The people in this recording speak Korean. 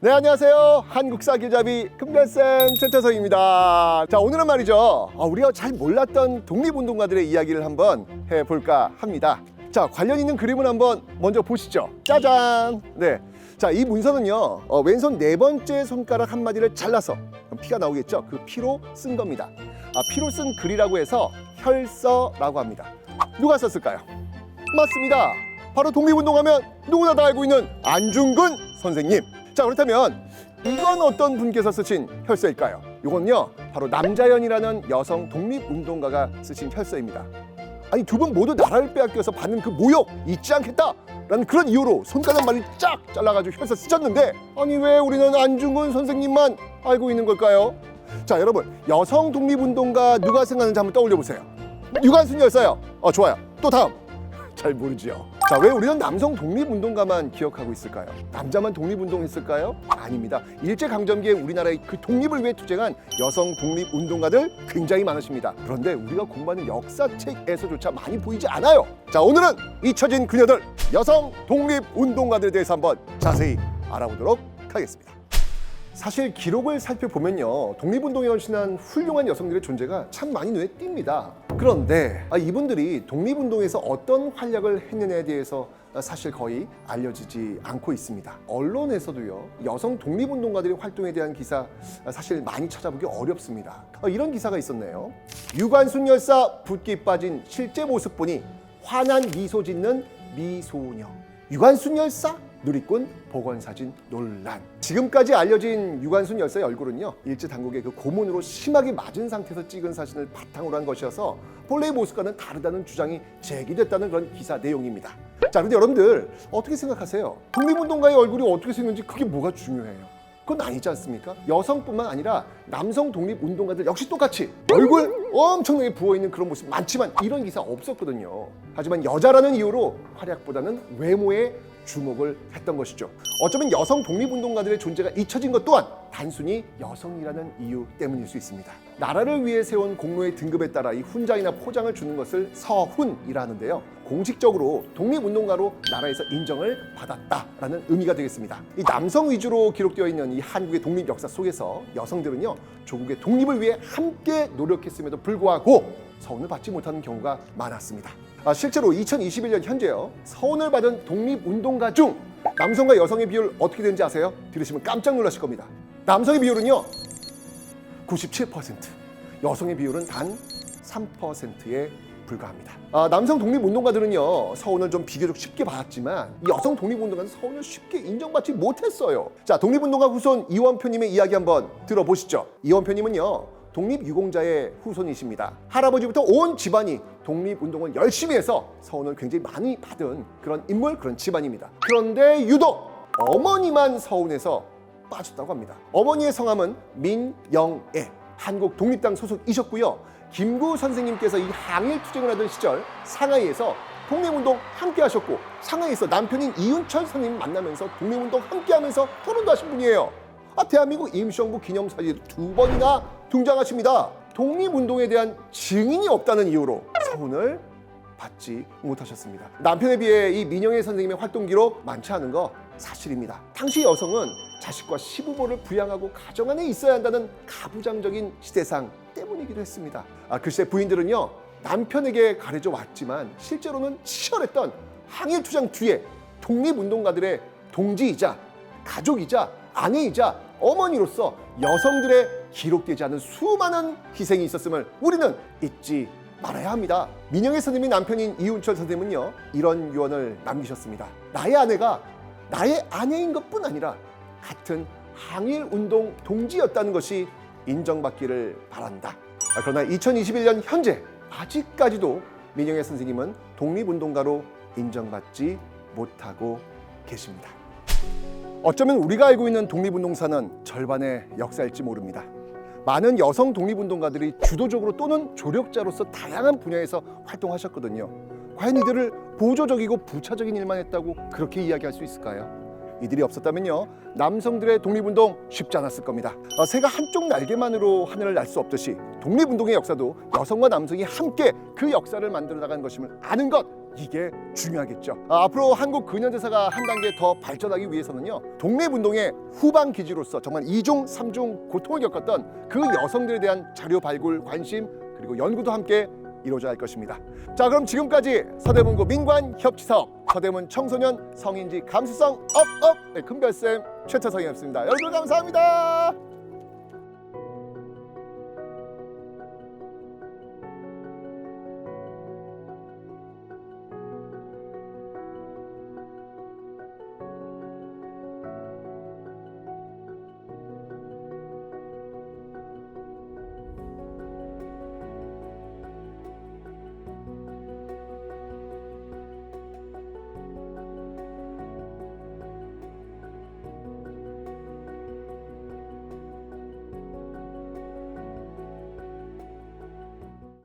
네, 안녕하세요. 한국사 길잡이 금별쌤 최태성입니다. 자, 오늘은 말이죠, 우리가 잘 몰랐던 독립운동가들의 이야기를 한번 해볼까 합니다. 자, 관련 있는 그림을 한번 먼저 보시죠. 짜잔! 네, 자, 이 문서는요, 왼손 네 번째 손가락 한 마디를 잘라서 피가 나오겠죠? 그 피로 쓴 겁니다. 피로 쓴 글이라고 해서 혈서라고 합니다. 누가 썼을까요? 맞습니다. 바로 독립운동하면 누구나 다 알고 있는 안중근 선생님. 자, 그렇다면 이건 어떤 분께서 쓰신 혈서일까요? 이건요, 바로 남자연이라는 여성 독립운동가가 쓰신 혈서입니다. 아니, 두 분 모두 나라를 빼앗겨서 받는 그 모욕 잊지 않겠다라는 그런 이유로 손가락 말이 쫙 잘라가지고 혈서 쓰셨는데, 아니 왜 우리는 안중근 선생님만 알고 있는 걸까요? 자, 여러분, 여성 독립운동가 누가 생각나는지 한번 떠올려 보세요. 유관순 열사요. 좋아요. 또 다음. 잘 모르지요. 자, 왜 우리는 남성 독립운동가만 기억하고 있을까요? 남자만 독립운동했을까요? 아닙니다. 일제강점기에 우리나라의 그 독립을 위해 투쟁한 여성 독립운동가들 굉장히 많으십니다. 그런데 우리가 공부하는 역사책에서조차 많이 보이지 않아요. 자, 오늘은 잊혀진 그녀들, 여성 독립운동가들에 대해서 한번 자세히 알아보도록 하겠습니다. 사실 기록을 살펴보면요, 독립운동에 헌신한 훌륭한 여성들의 존재가 참 많이 눈에 띕니다. 그런데 이분들이 독립운동에서 어떤 활약을 했느냐에 대해서 사실 거의 알려지지 않고 있습니다. 언론에서도요, 여성 독립운동가들의 활동에 대한 기사 사실 많이 찾아보기 어렵습니다. 이런 기사가 있었네요. 유관순 열사 붓기 빠진 실제 모습 보니 환한 미소 짓는 미소녀. 유관순 열사? 누리꾼 복원사진 논란. 지금까지 알려진 유관순 열사의 얼굴은요, 일제당국의 그 고문으로 심하게 맞은 상태에서 찍은 사진을 바탕으로 한 것이어서 본래의 모습과는 다르다는 주장이 제기됐다는 그런 기사 내용입니다. 자, 그런데 여러분들 어떻게 생각하세요? 독립운동가의 얼굴이 어떻게 생겼는지 그게 뭐가 중요해요? 그건 아니지 않습니까? 여성뿐만 아니라 남성 독립운동가들 역시 똑같이 얼굴 엄청나게 부어있는 그런 모습 많지만 이런 기사 없었거든요. 하지만 여자라는 이유로 활약보다는 외모에 주목을 했던 것이죠. 어쩌면 여성 독립운동가들의 존재가 잊혀진 것 또한 단순히 여성이라는 이유 때문일 수 있습니다. 나라를 위해 세운 공로의 등급에 따라 이 훈장이나 포장을 주는 것을 서훈이라 하는데요, 공식적으로 독립운동가로 나라에서 인정을 받았다라는 의미가 되겠습니다. 이 남성 위주로 기록되어 있는 이 한국의 독립 역사 속에서 여성들은요, 조국의 독립을 위해 함께 노력했음에도 불구하고 서훈을 받지 못하는 경우가 많았습니다. 실제로 2021년 현재요, 서훈을 받은 독립운동가 중 남성과 여성의 비율 어떻게 되는지 아세요? 들으시면 깜짝 놀라실 겁니다. 남성의 비율은요 97%, 여성의 비율은 단 3%에 불과합니다. 남성 독립운동가들은요, 서훈을 좀 비교적 쉽게 받았지만 이 여성 독립운동가는 서훈을 쉽게 인정받지 못했어요. 자, 독립운동가 후손 이원표님의 이야기 한번 들어보시죠. 이원표님은요, 독립유공자의 후손이십니다. 할아버지부터 온 집안이 독립운동을 열심히 해서 서훈을 굉장히 많이 받은 그런 인물, 그런 집안입니다. 그런데 유독 어머니만 서훈에서 빠졌다고 합니다. 어머니의 성함은 민영애, 한국 독립당 소속이셨고요. 김구 선생님께서 이 항일 투쟁을 하던 시절 상하이에서 독립운동 함께 하셨고, 상하이에서 남편인 이윤철 선생님 만나면서 독립운동 함께 하면서 결혼도 하신 분이에요. 대한민국 임시정부 기념사진 2번이나 등장하십니다. 독립운동에 대한 증인이 없다는 이유로 서훈을 받지 못하셨습니다. 남편에 비해 이 민영애 선생님의 활동 기록 많지 않은 거 사실입니다. 당시 여성은 자식과 시부모를 부양하고 가정 안에 있어야 한다는 가부장적인 시대상 때문이기도 했습니다. 글쎄, 부인들은요, 남편에게 가려져 왔지만 실제로는 치열했던 항일투쟁 뒤에 독립운동가들의 동지이자 가족이자 아내이자 어머니로서 여성들의 기록되지 않은 수많은 희생이 있었음을 우리는 잊지 말아야 합니다. 민영애 선생님의 남편인 이윤철 선생님은요, 이런 유언을 남기셨습니다. 나의 아내가 나의 아내인 것뿐 아니라 같은 항일운동 동지였다는 것이 인정받기를 바란다. 그러나 2021년 현재 아직까지도 민영애 선생님은 독립운동가로 인정받지 못하고 계십니다. 어쩌면 우리가 알고 있는 독립운동사는 절반의 역사일지 모릅니다. 많은 여성 독립운동가들이 주도적으로 또는 조력자로서 다양한 분야에서 활동하셨거든요. 과연 이들을 보조적이고 부차적인 일만 했다고 그렇게 이야기할 수 있을까요? 이들이 없었다면요, 남성들의 독립운동 쉽지 않았을 겁니다. 새가 한쪽 날개만으로 하늘을 날 수 없듯이 독립운동의 역사도 여성과 남성이 함께 그 역사를 만들어 나간 것임을 아는 것, 이게 중요하겠죠. 앞으로 한국 근현대사가 한 단계 더 발전하기 위해서는요, 독립운동의 후방 기지로서 정말 2중, 3중 고통을 겪었던 그 여성들에 대한 자료 발굴, 관심, 그리고 연구도 함께 이루어져야 할 것입니다. 자, 그럼 지금까지 서대문구 민관협치사업 서대문 청소년 성인지 감수성 업업 네, 큰별쌤 최태성이었습니다. 여러분 감사합니다.